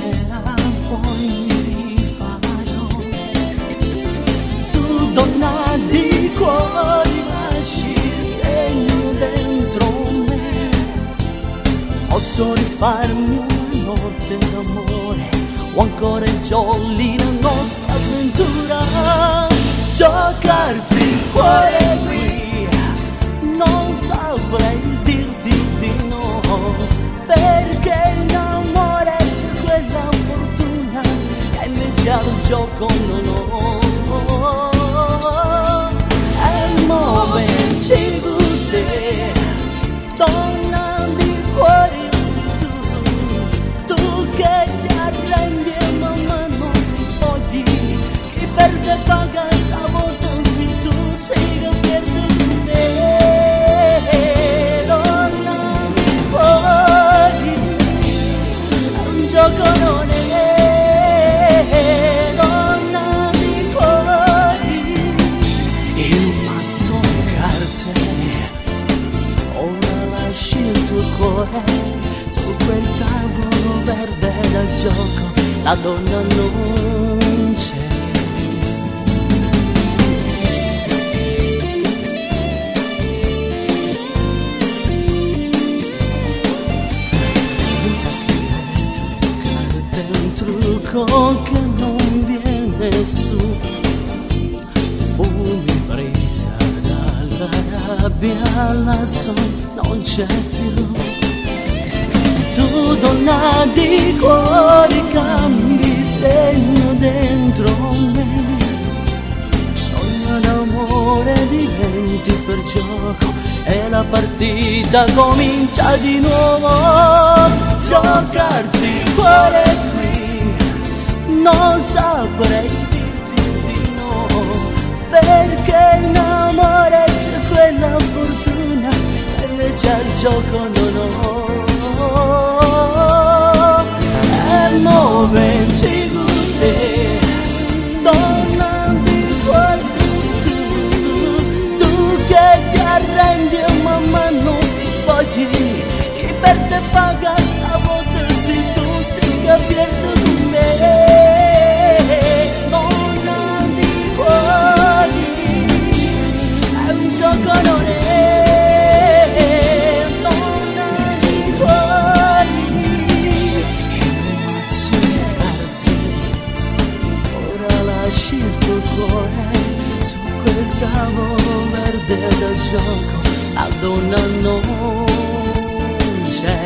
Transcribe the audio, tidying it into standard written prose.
sera poi mi rifarò. Tu donna di cuori lasci il segno dentro me. Posso rifarmi una notte d'amore o ancora il jolly la nostra avventura. Giocarsi il cuore qui, non saprei dirti di no, perché in amore c'è quella fortuna che invece al gioco non ho. E muoverci con te, donna di cuori sei tu che ti arrendi e man mano ti sfogli. Chi perde paga, stavolta sei tu, sei che perde con me. Donna di cuori, è un gioco non è. Donna di cuori, in un mazzo di carte, ora lasci il tuo cuore su quel tavolo verde da gioco, la donna non c'è. Un trucco che non viene su, fumi presa dalla rabbia, lassù non c'è più. Tu donna di cuori cambi segno dentro me, sogno d'amore diventi per gioco e la partita comincia di nuovo. Giocarsi il cuore qui, non saprei dirti di no, perché in amore c'è quella fortuna e invece al gioco non ho. E muoverci con te, donna di cuore sei tu che ti arrendi e man mano ti sfogli. Chi perde paga, stavolta sei tu, sei che pierde con me. Donna di cuori, è un gioco non è. Donna di cuori, ora lasci il tuo cuore su quel tavolo verde da gioco, la donna non c'è.